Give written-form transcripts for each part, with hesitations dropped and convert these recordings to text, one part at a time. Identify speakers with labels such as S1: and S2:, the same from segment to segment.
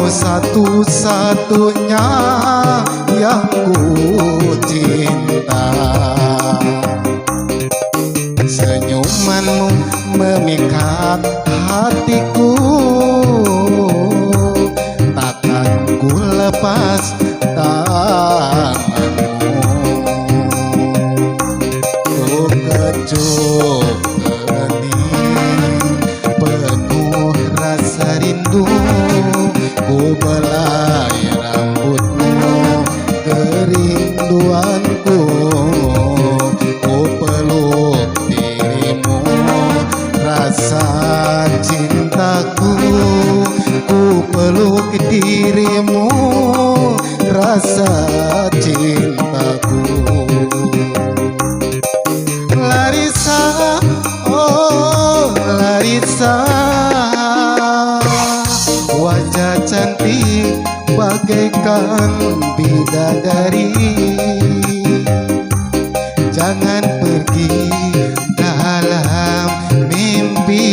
S1: satu-satunya yang ku cinta. Senyumanmu memikat hatiku, takkan ku lepas tanganmu. Ku kecup hening penuh rasa rindu, ku belai rambutmu kerinduanku. Ku peluk dirimu rasa cintaku, ku peluk dirimu rasa cintaku. Larissa, oh Larissa, wajah cantik bagaikan bidadari. Jangan pergi dalam mimpi,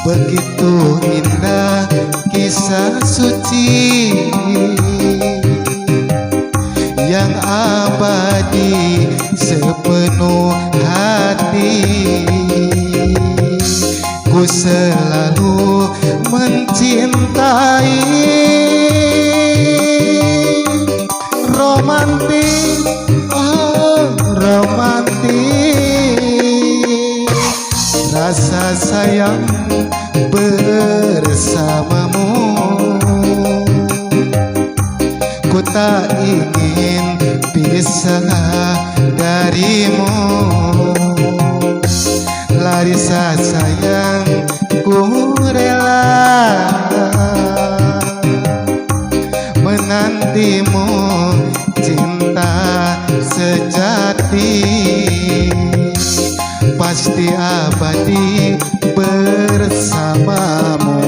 S1: begitu indah kisah suci yang abadi sepenuh hati. Ku selalu mencintai. Romantis, oh romantis, rasa sayang bersamamu. Ku tak ingin pisah darimu. Larissa sayang, ku rela menantimu, cinta sejati pasti abadi bersamamu.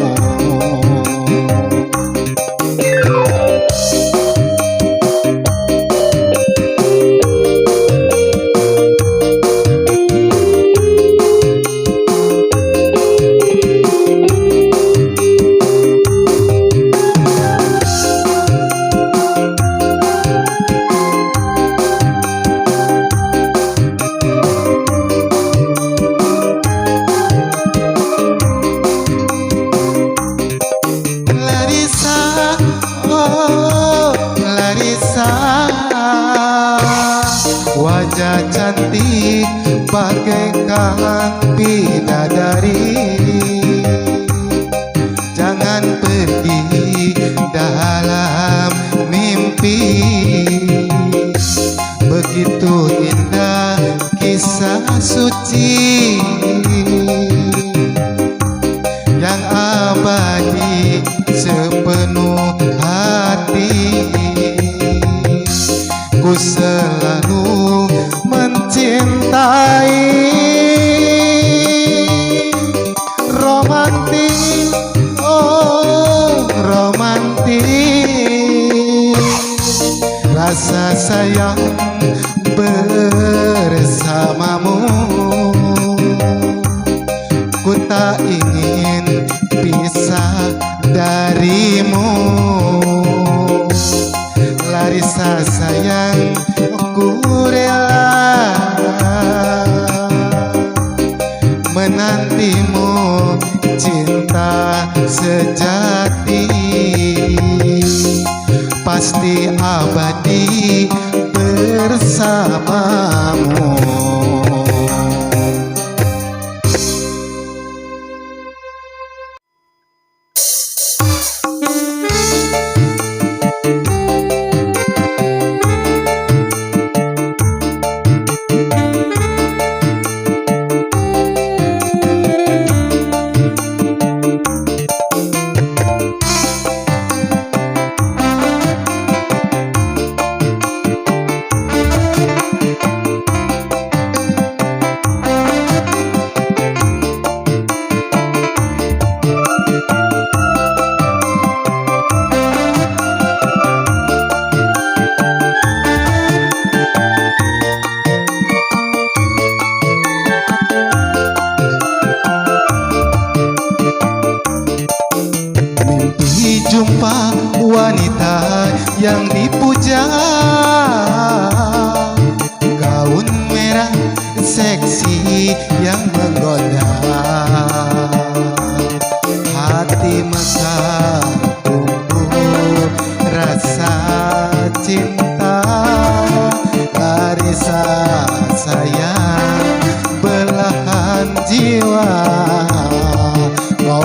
S1: Wajah cantik bagaikan bidadari. Jangan pergi dalam mimpi, begitu indah kisah suci yang abadi sepenuh hati. Ku selalu mencintai. Romantis, oh romantis, rasa sayang bersamamu. Ku tak ingin pisah darimu. Larissa sayang, ku rela menantimu, cinta sejati pasti abadi bersamamu.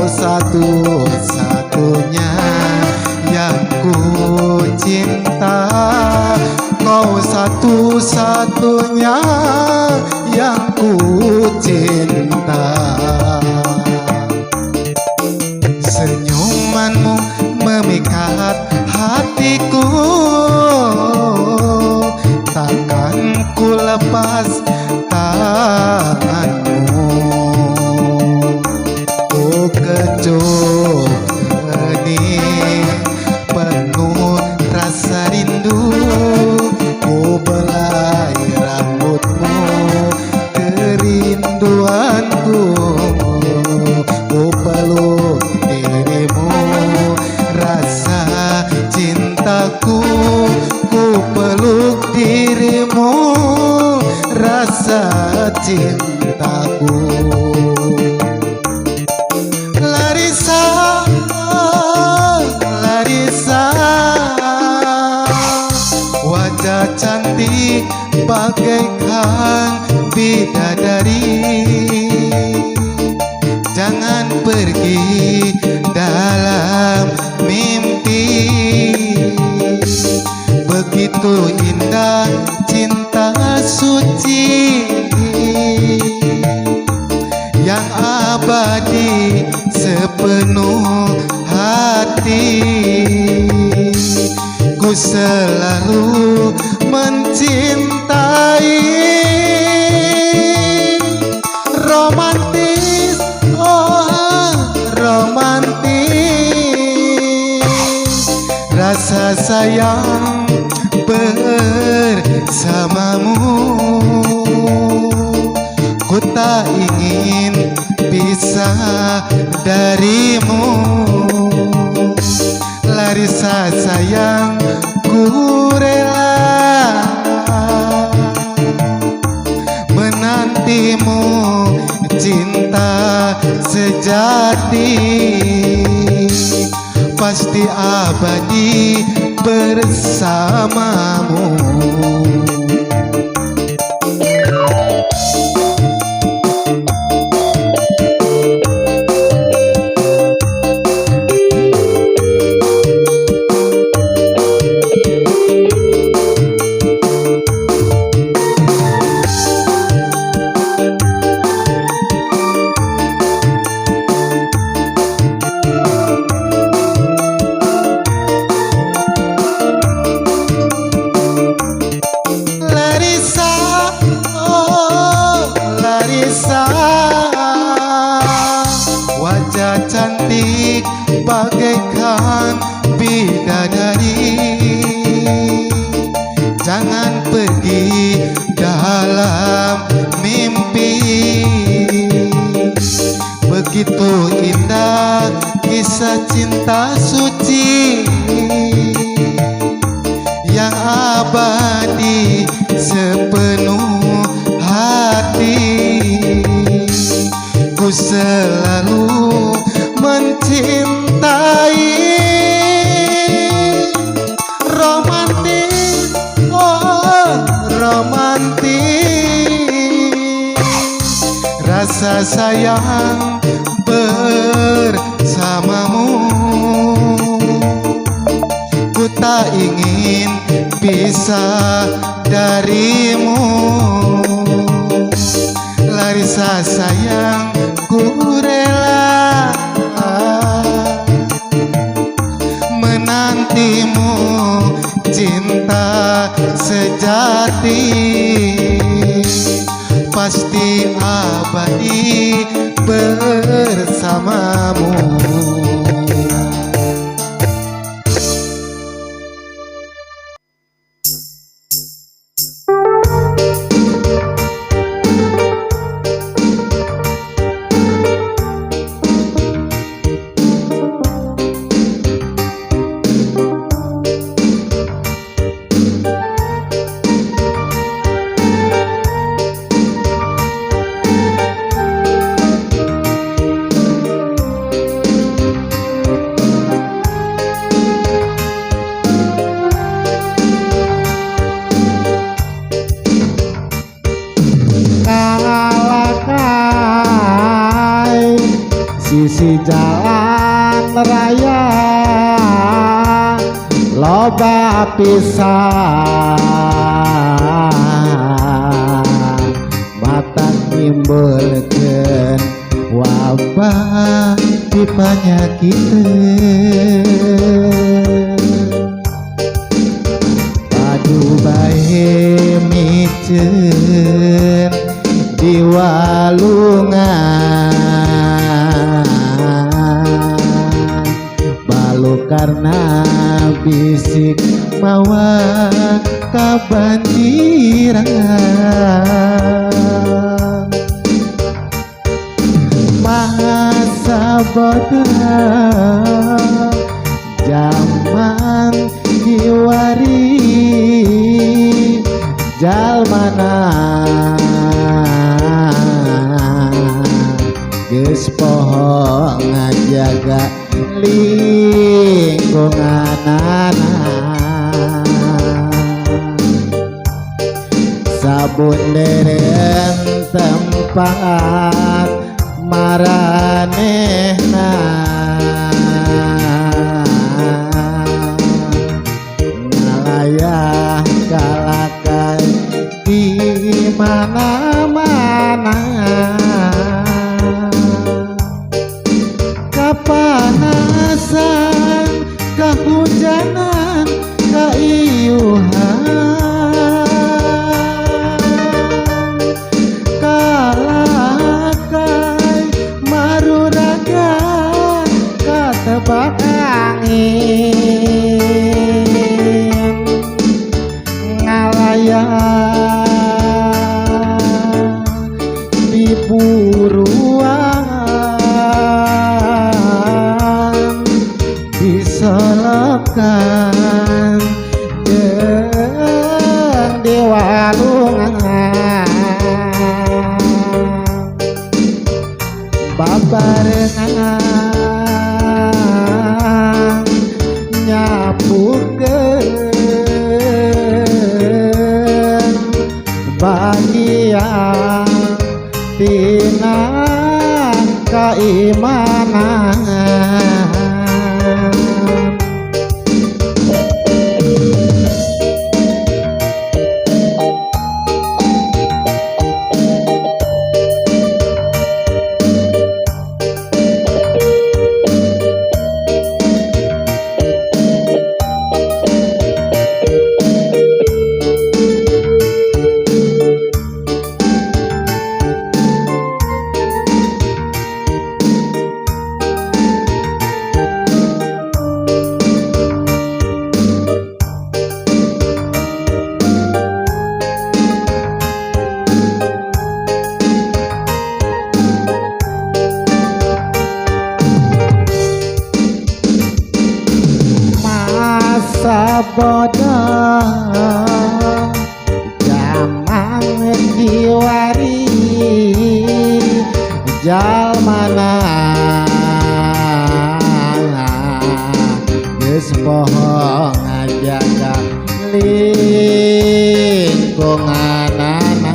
S1: satu-satunya yang ku cinta, kau satu-satunya yang ku cinta. Senyumanmu memikat hatiku, takkan ku lepas tanganmu. Oh kecup hening penuh rasa rindu, ku belai rambutmu kerinduanku, ku peluk dirimu rasa cintaku, ku peluk dirimu rasa cintaku. Larissa, Larissa, wajah cantik bagaikan bidadari, jangan pergi dalam mimpi. Begitu indah cinta suci yang abadi sepenuh hati. Ku selalu mencintai. Romantis, oh romantis, rasa sayang bersamamu. Ku tak ingin pisah darimu. Larissa sayang, ku rela menantimu, cinta sejati pasti abadi bersamamu. Wajah cantik bagaikan bidadari, jangan pergi dalam mimpi. Begitu indah kisah cinta suci yang abadi sepenuh hati. Ku selalu mencintai. Romantis, oh romantis, rasa sayang bersamamu. Ku tak ingin pisah darimu. Larissa sayang, ku rela menantimu, cinta sejati pasti abadi bersamamu.
S2: di jalan raya loba pisan mata timbulkeun
S1: wabah di panyakiteun padu bae miceun di walungan balu karena bisik mawa kabanjiran masa bodoh zaman kiwari jalmana geus poho ngajaga lingkunganana sabundeureun tempat maranehna ngalayah kalakai di mana-mana kapanasan kahujanan kaiuhan kalakai maruraga katebak angin ngalayah di buruan disolokan jeung di walungan babarengan nyapukeun bagian tina keimanan bodoh zaman kiwari jalmana geus poho ngajaga lingkunganana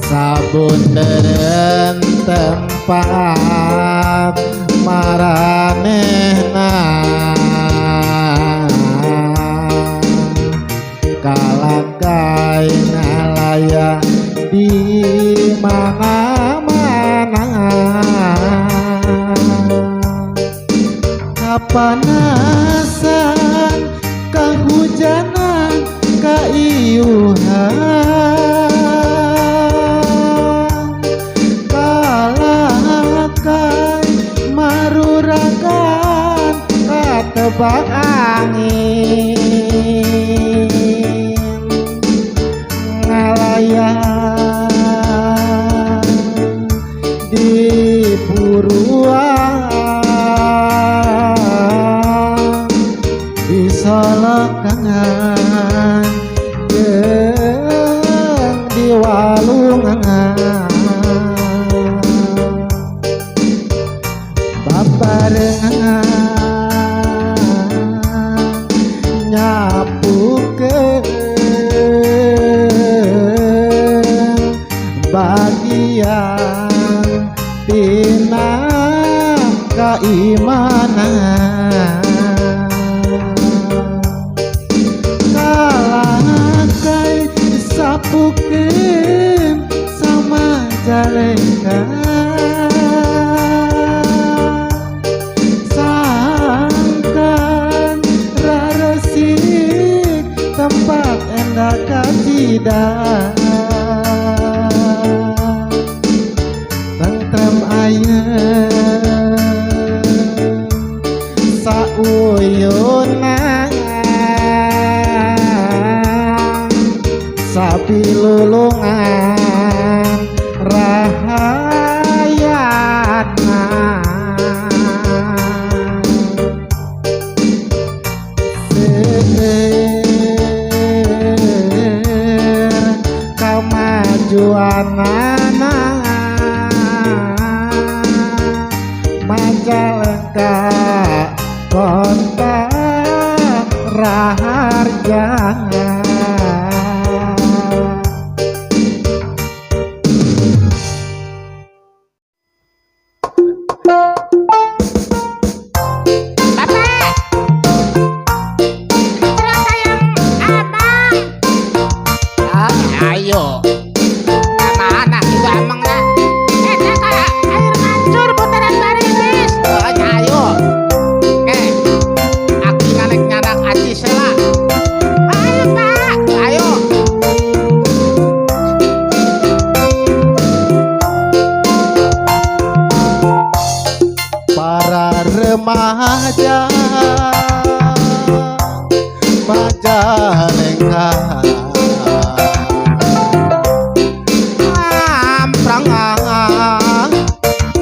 S1: sabundeureun tempat maranehna kalakai ngalayah di mana-mana kapanasan kahujanan kaiuhan kalakai maruragan katebak angin ngalayah di buruan disolokan jeung di walungan babarengan keimanan kalakai sapukin sama jalengka sangkan raresik tempat endah kasidah tentrem ayah sauyunan sapi lulungan rahayana seger kemajuan Majalengka kota raharja
S3: Ayo, kemana itu emangnya? Kayak air mancur putaran barimis. Ayo, aku ngalek nyanak aji sela. Ayo pak, ayo.
S1: para remaja Majalengka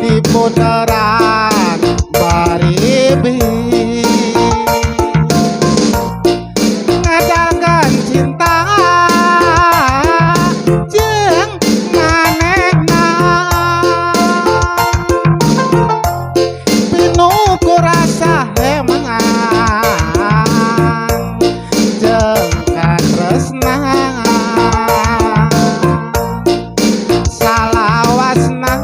S1: di putaran baribi ngadalkan cinta jeung manehna pinuku rasa hemangan jeung katresna salawasna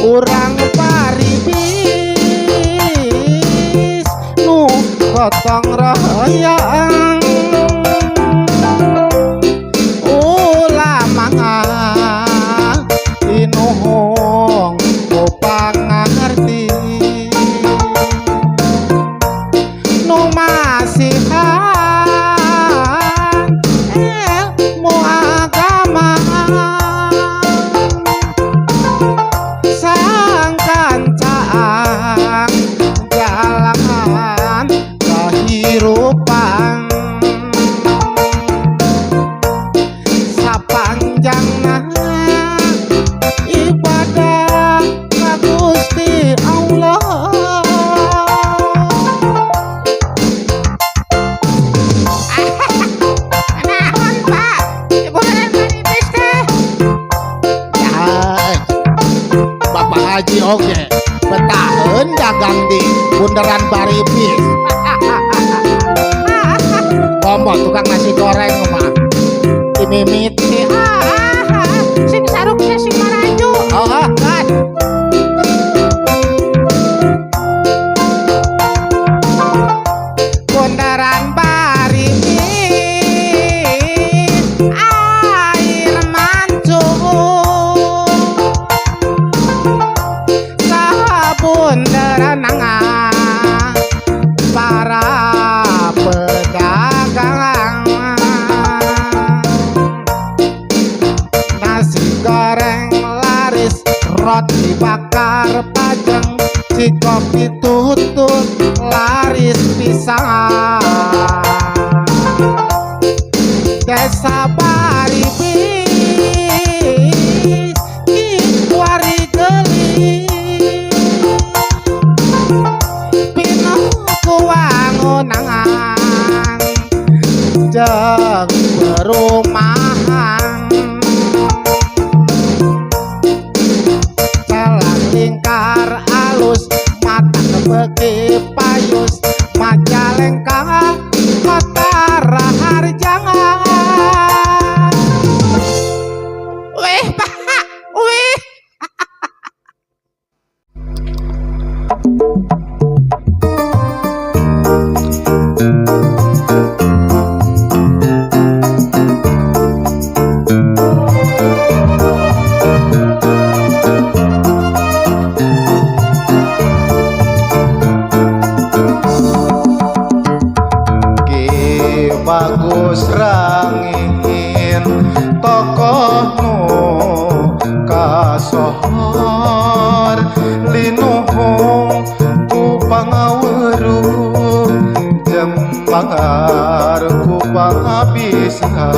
S1: urang paribis nu gotong royong ulama inuhung ku pangarti nu masihan ilmu agama sangkancaan jalan kehirupan sapanjangna ibadah ka Gusti Allah
S3: Naon pak, putaran barimis teh.
S2: Bapak Haji oge betaheun dagang di bundaran Baribis. Komo tukang nasi goreng mah dimimiti.
S3: Sing saruknya sing maraju.
S2: Oh kan
S3: Bundaran barimis air mancur sabundaran para pedagang nasi goreng laris roti bakar pajeng si kopi tutut laris pisang desa Baribis Kiwari Geli pinuku wangunangan jeung perumahan jalan lingkar alus mata kebeki payus Majalengka kota raharjangan
S4: bagus rangin tokoh nu kasohor linuhung ku pangaweruh jembar ku pangabisa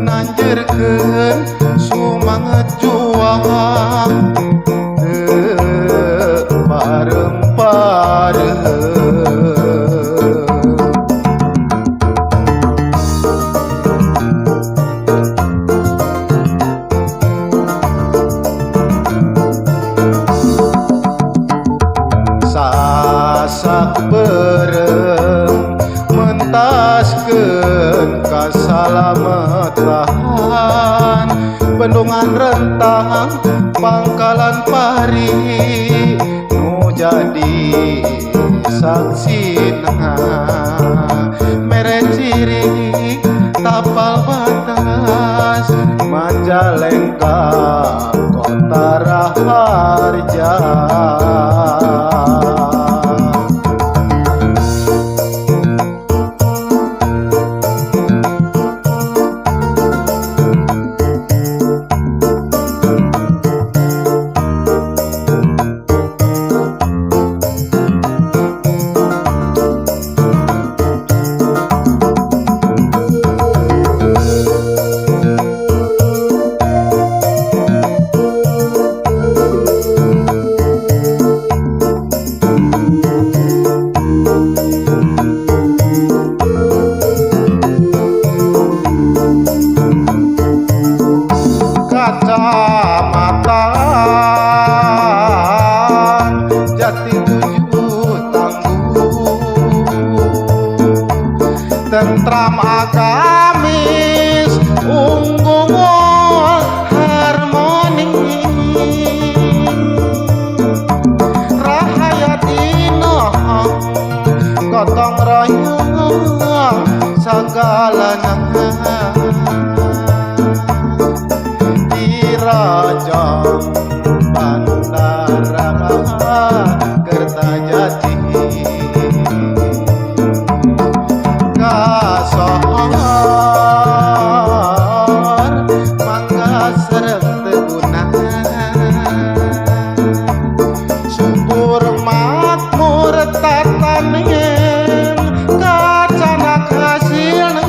S4: nanjerkeun sumanget juang parem-parem. Sasak berem mentaskeun kasalamatan bendungan rentang pangkalan pari nu jadi saksina mere ciri tapal batas Majalengka kota Raharja. Kecamatan Jatitujuh Tangguh tentram agamis unggung harmoni rahayat inoh gotong royong sagalana Rajang Bandara Kertajati kasohor mangga serep teguna subur makmur tatanen kacanak hasilna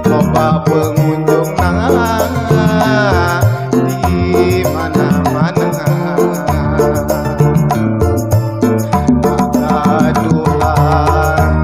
S4: loba pengunjung di mana-mana magaduhan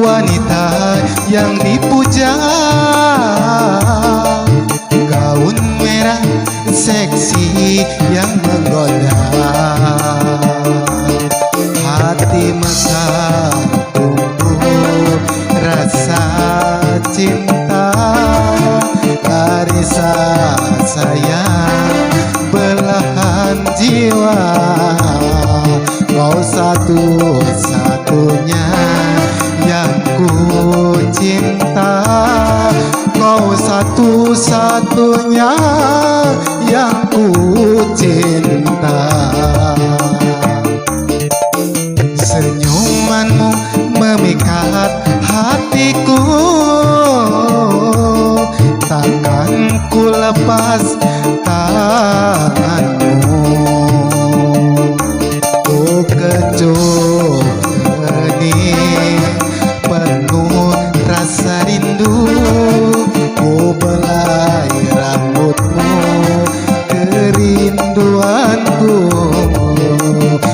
S4: wanita yang dipuja, gaun merah seksi yang menggoda, hati mekar tumbuh rasa cinta, Larissa sayang belahan jiwa, kau satu-satunya yang ku cinta, kau satu-satunya yang ku cinta. Senyumanmu memikat hatiku, takkan ku lepas tanganmu. Ku kecup hening penuh rasa rindu, ku belai rambutmu kerinduanku,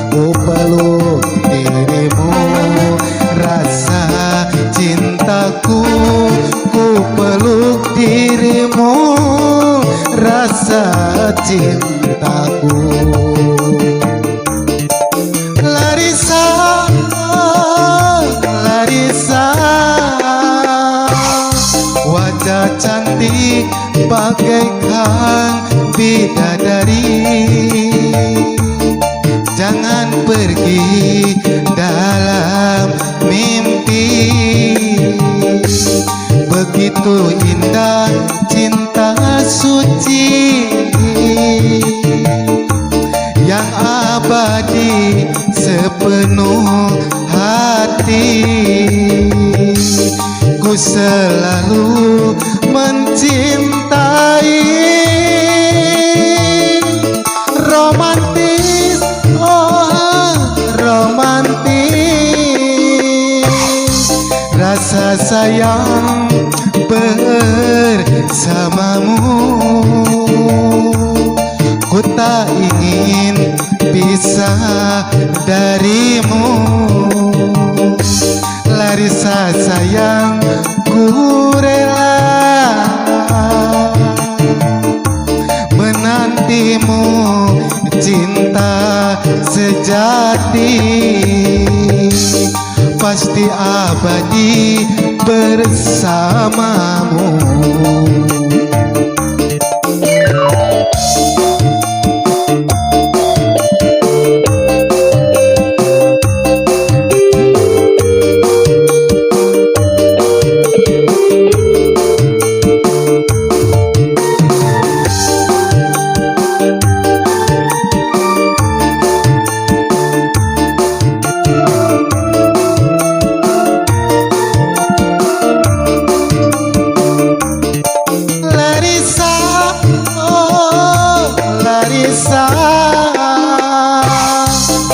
S4: ku peluk dirimu rasa cintaku, ku peluk dirimu rasa cintaku. Larissa, Larissa, wajah cantik bagaikan bidadari, jangan pergi dalam mimpi, begitu indah cinta suci yang abadi sepenuh hati, ku selalu mencintai. Romantis, oh romantis, rasa sayang bersamamu, ku tak ingin pisah darimu. Larissa sayang, ku rela menantimu, cinta sejati pasti abadi bersamamu.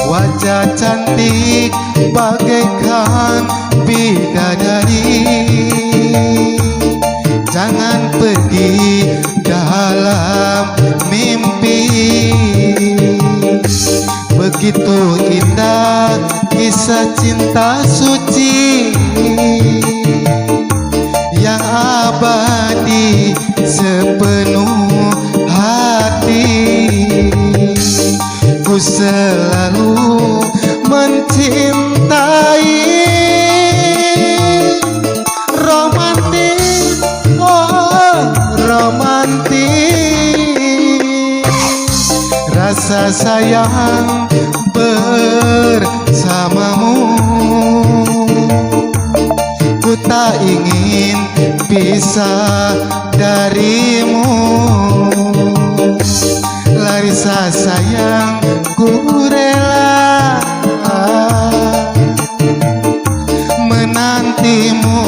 S4: Wajah cantik bagaikan bidadari, jangan pergi dalam mimpi, begitu indah kisah cinta suci yang abadi sepenuh hati, ku selalu mencintai. Romantis, oh romantis, rasa sayang bersamamu, ku tak ingin pisah darimu. Larissa sayang, ku rela menantimu,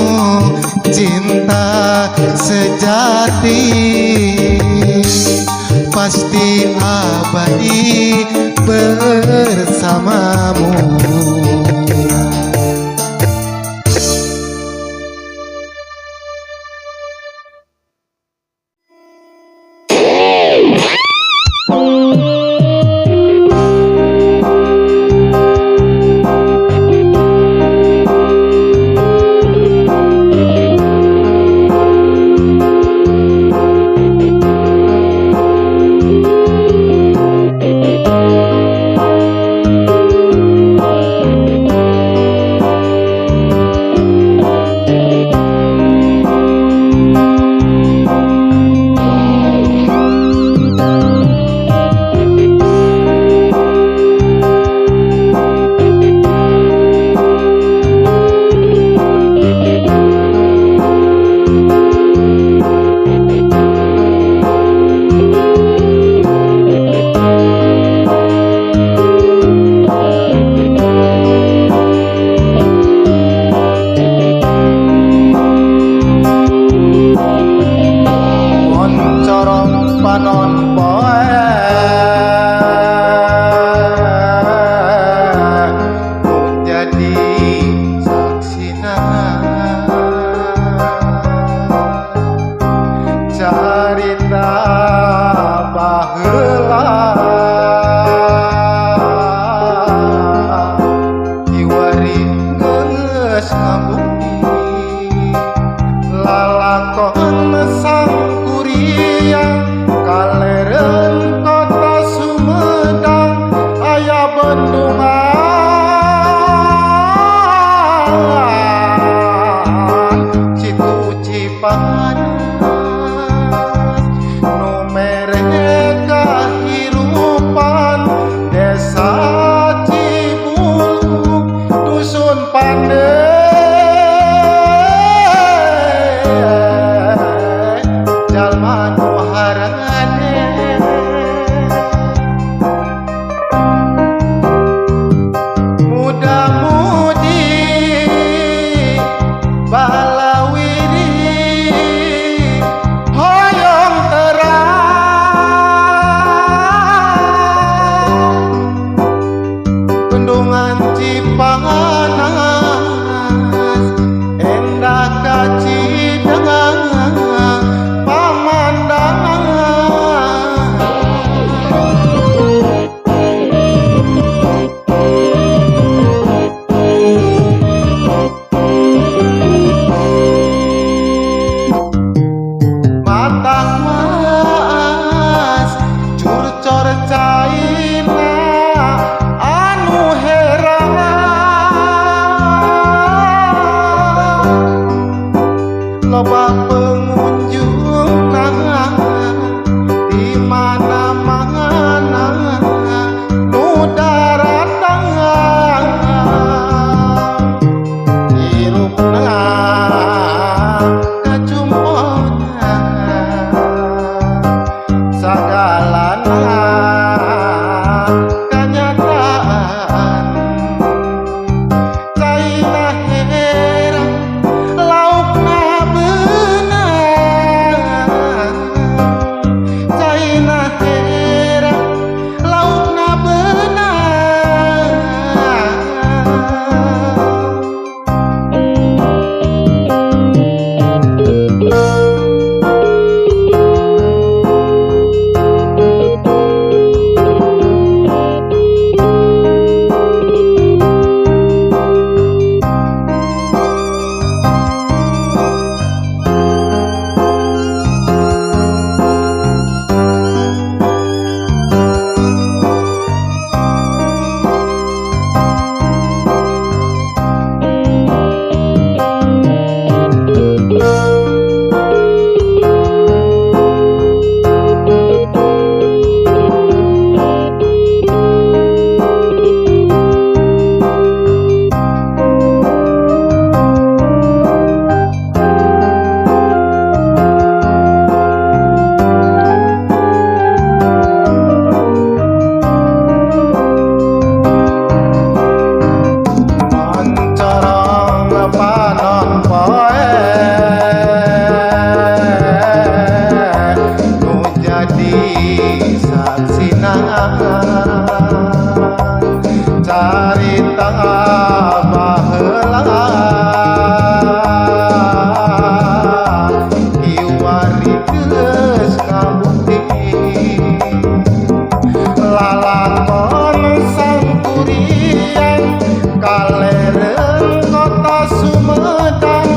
S4: cinta sejati pasti abadi bersamamu. kacumpona sagalana kenyataan caina heran laukna beunang caina heran laukna beunang Mancarang panon poe nu jadi saksina carita baheula kiwari geus ngabukti lalakon sangkuriang kalereng kota Sumedang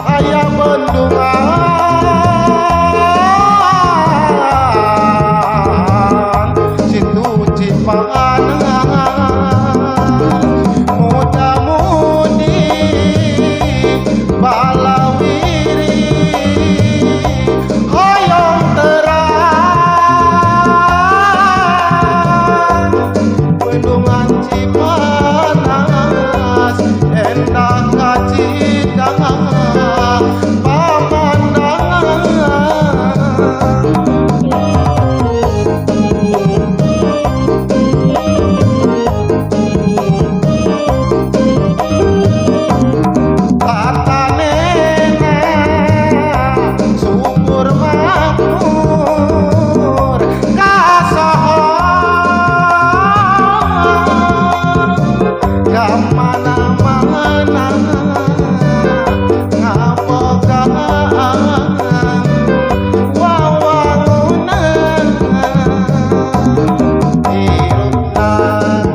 S4: aya bendungan situ Cipagangan muda-mudi balawiri hoyong terang bendungan Cipanas endah kacidang pamandangan tatanena subur makmur kasohor gamana-mana ngabogaan wawangunan hirupna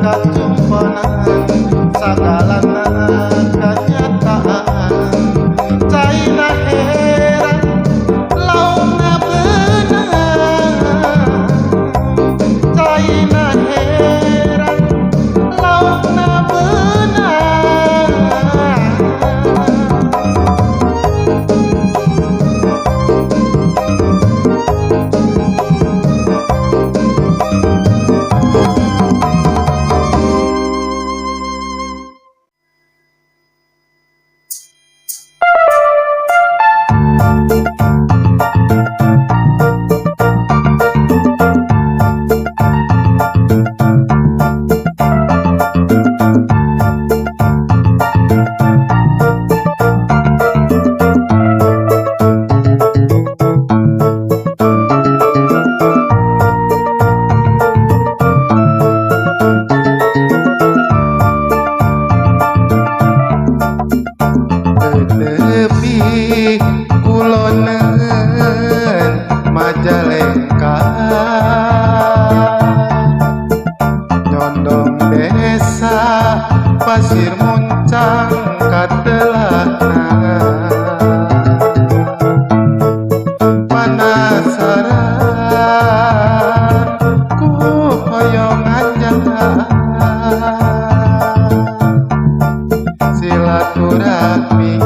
S4: kacumponan sagalana kenyataan caina heran laukna beunang caina heran laukna beunang lebih kulonen Majalengka condong desa pasir muncang katelana penasaran ku hoyong anjang silaturahmi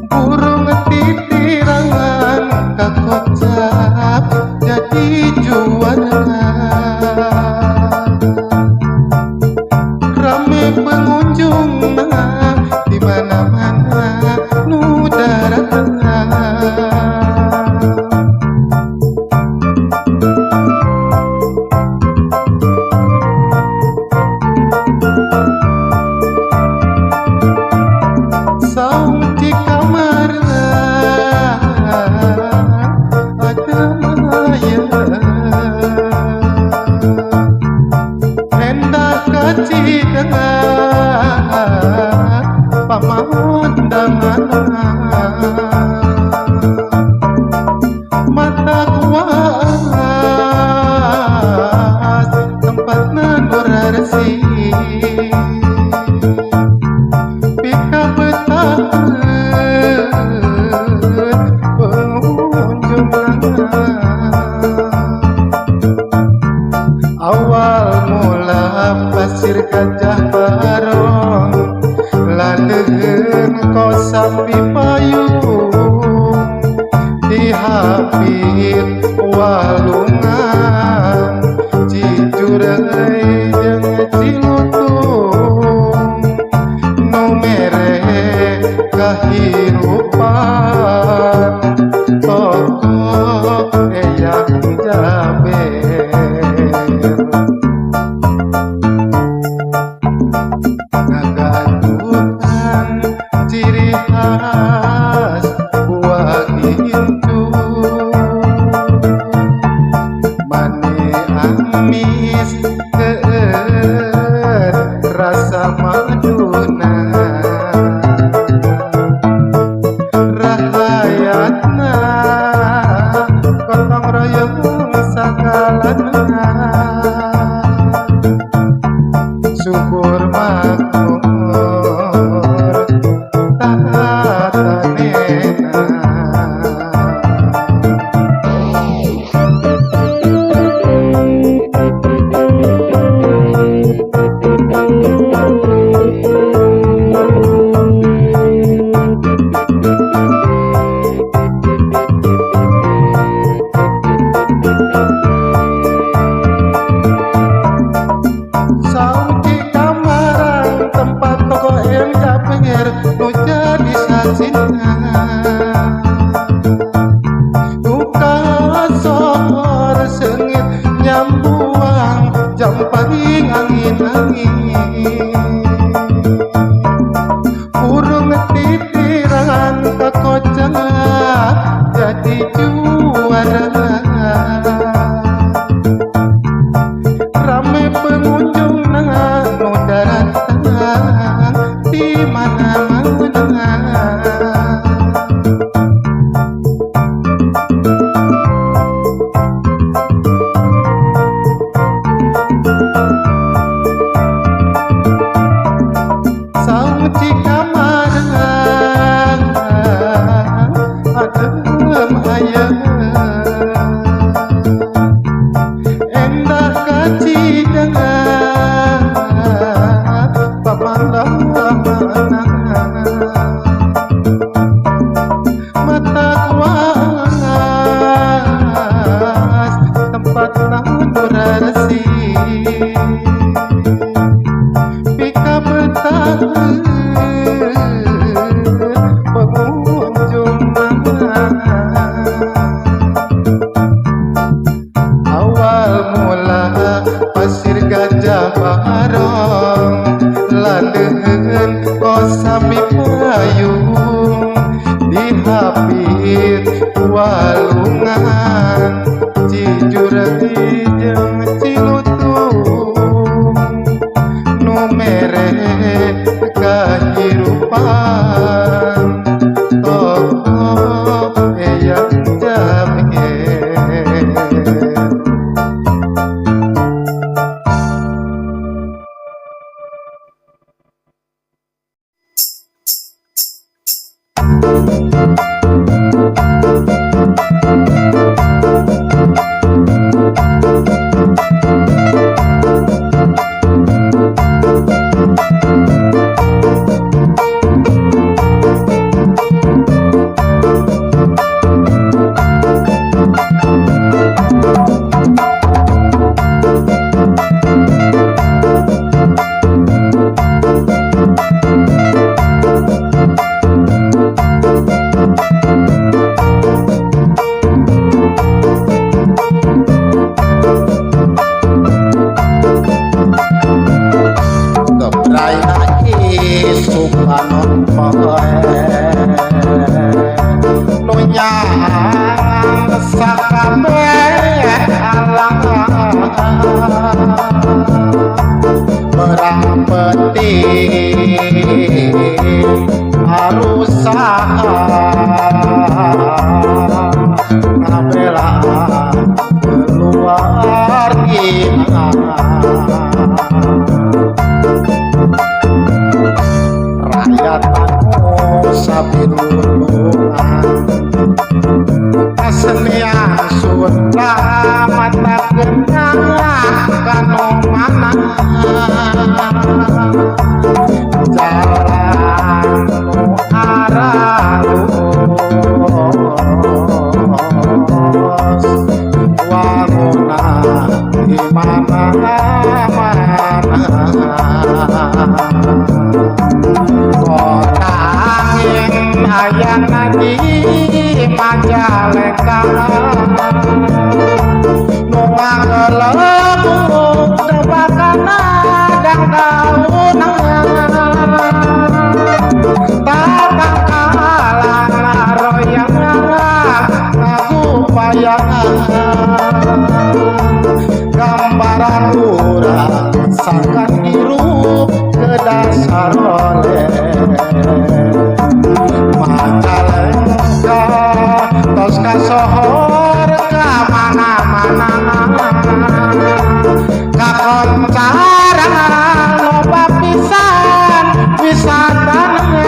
S4: burung titirangan kakocap jadi juara rame pengunjung di mana-mana nu datang saung di kamar ada maya hendak kaci dengan pamandangan mata kuas tempat nanurarsi pika betahan pengunjung awal mula pasir gajah barong ladegen kosambi payung dihapit walungan cijurai jeung cilutung nu mere kahirupan tokoh eyang jaber ngagaduhan ciri khas buah gincu mane amis rasa maduna rahayatna gotong royong sakalana syukur makmur tatanena saung di kamaran tempat toko yang jaber nu jadi saksinya duka sokor sengit nyambuang jam paling angin-angin burung titirangan kakocap jadi juara rame pengunjung nu datang di mana-mana saung di kamar adem ayam endah kaci dengan pemandangan mata kuas tempat nanurarsi pika betahan pengunjung awal mula pasir gajah barong landeun kosambi payung dihapit walungan cijurai jeung cilutung nu mere kahirupan tokoh eyang jaber
S2: supanon poe nunyang sakabeh alang perang peti arusaha ngabela keluar ina rakyat anu sabilulungan kesenian Sunda mata genang kanu mana jalan nu aralus wanguna di mana-mana kota angin ayana di Majalengka nu ngagelebuk dewakana dan daun tatang kalang royang ngagupayangan gambaran urang sangkan hirup ke dasar oleh Majalengka tos kasohor ka mana-mana kakoncara loba pisan wisatana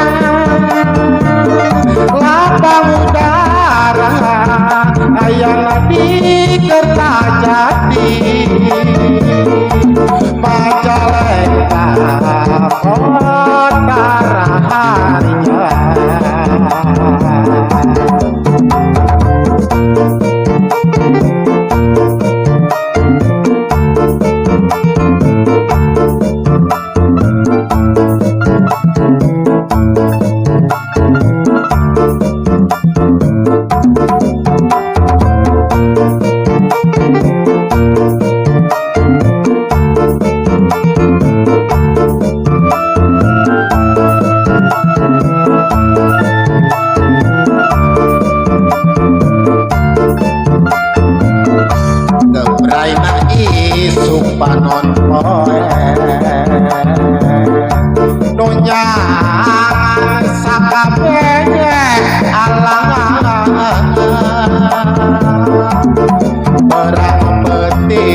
S2: lapang udara ayana di Kertajati Majalengka kota rahasia panon poe nunyang sakabeh alang perang peti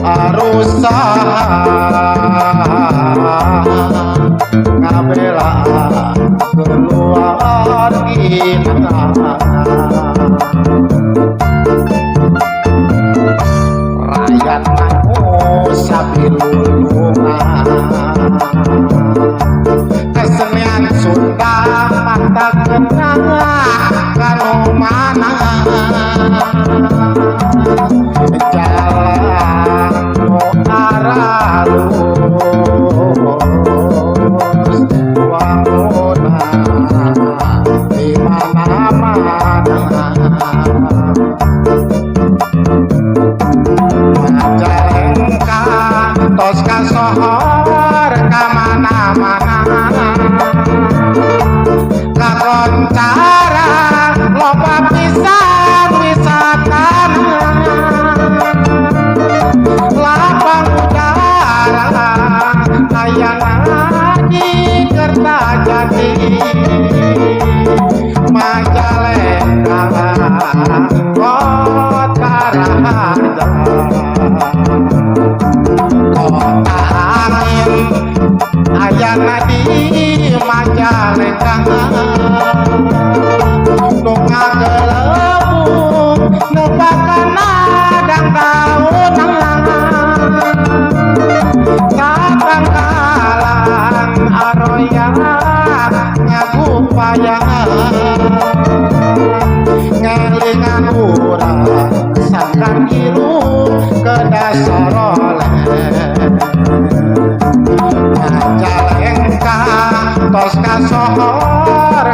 S2: arusaha ngabela keluar ina rakyat anu sabilulungan kesenian Sunda mata genang kanu mana jalan nu aralus wanguna di mana-mana Majalengka tos kasohor ka mana-mana kakoncara loba pisan wisatana lapang udara ayana di Kertajati Majalengka kota rahasia kota angin ayana di Majalengka nu ngagelebuk nepakana dan daun tatang kalang aroyang ngagupayangan ngelingan urang sangkan hirup ke dasar oleh Majalengka tos kasohor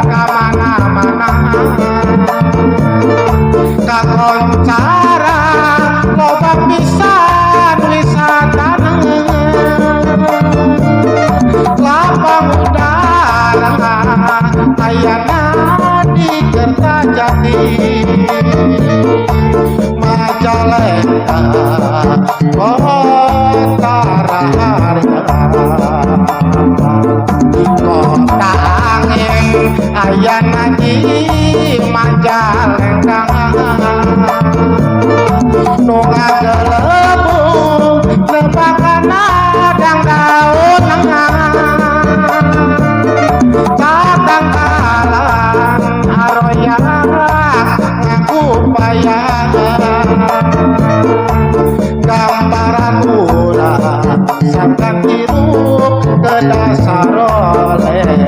S2: ke dasar oleh.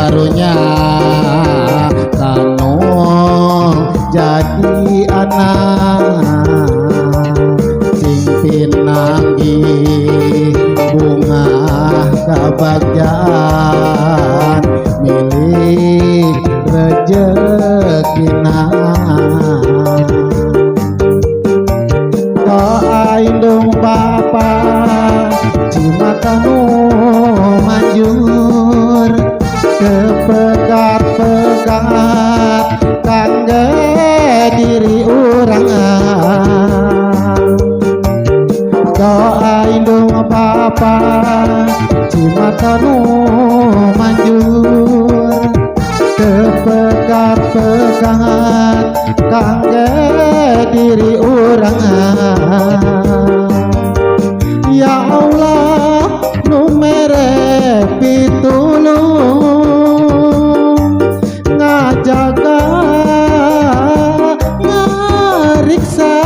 S1: karunya kanu jadi anak sing pinanggi bunga kebahagiaan milik rezekina indung papa cimatanu manjur kepegat-pegat kangge diri urang doa indung papa cimatanu manjur kepegat-pegat kangge diri urang. Ya Allah nu mere pitulung ngajaga ngariksa.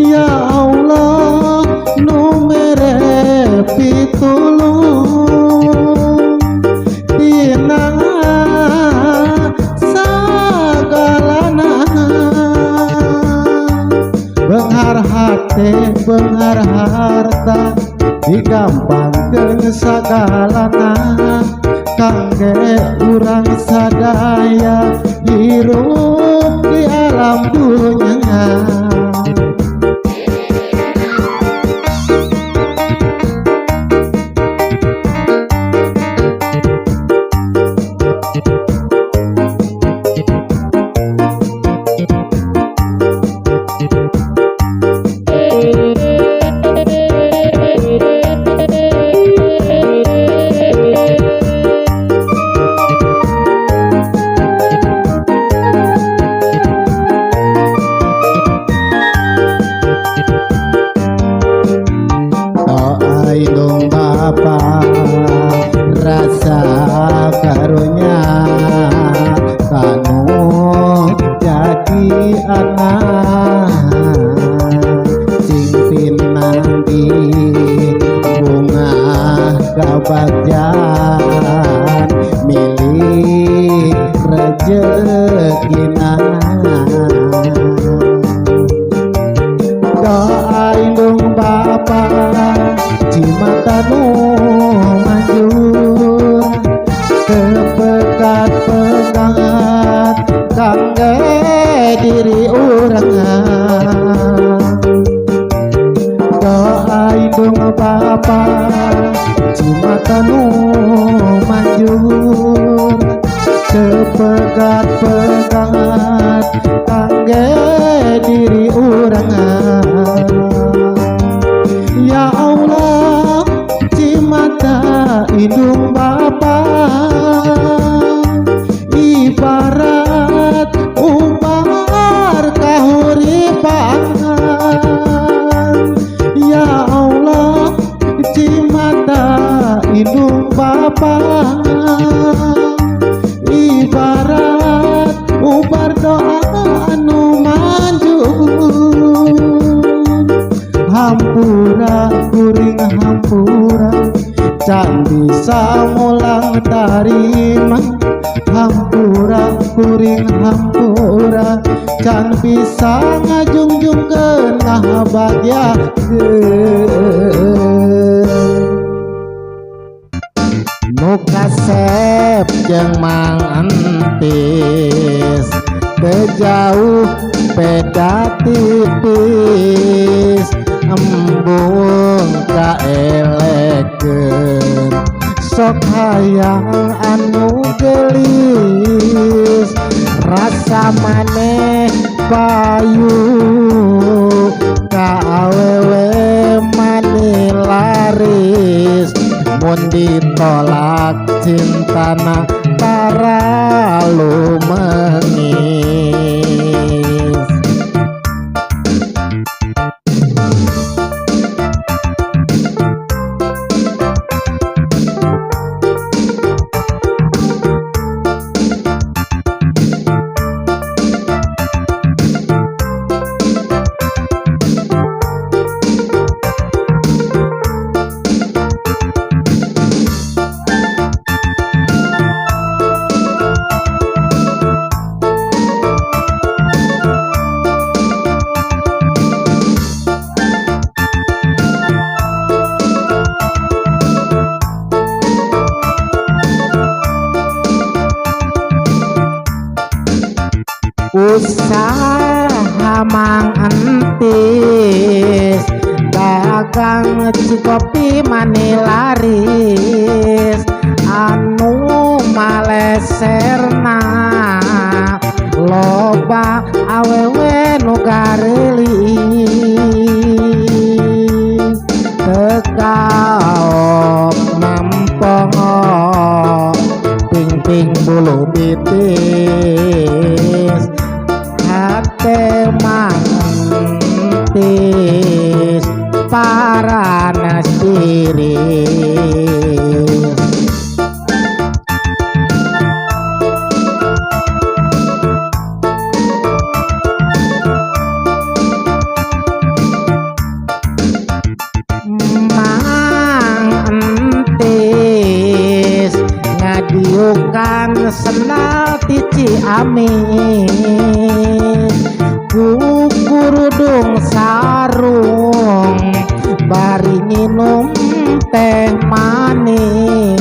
S1: Ya Allah nu mere pitulung dina sagalana benghar hati benghar harta digampangkeun sagalana kangge urang sadaya hirup di alam dunya. Indung bapa rasa karunya kanu jadi anak sing pinanggi bunga kebahagiaan milik rezekina. Doa indung bapa cimatanu manjur kepegat-pegat kangge diri urang. Doa indung bapa cimatanu manjur kepegat-pegat kangge diri urang. Ya Allah cimata indung bapa ibarat umpar kahuripan. Ya Allah cimata indung bapa ibarat umpar doa anu manjur hampura kuring hampura can bisa mulang tarima hampura kuring hampura can bisa ngajungjungkeun ngabahagiakeun nu kasep jeung Mang Entis teu jauh beda tipis embung kaelekeun sok hayang anu gelis rasa maneh payu ka awewe mani laris mun ditolak cintana taralu mengis usaha Mang Entis dagang cikopi mani laris anu maleserna loba awewe nu gareuli tekaop nampong ping-ping bulu bitis hate Mang Entis paranas tiris Mang Entis ngadiukan sendal ti Ciamis kukurudung sarung bari nginum teh manis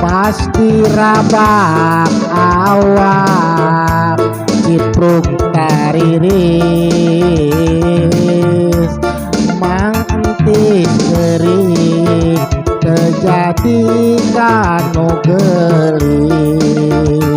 S1: pasti rabak awak cipruk tariris Mang Entis geuring terjadi kanu gelis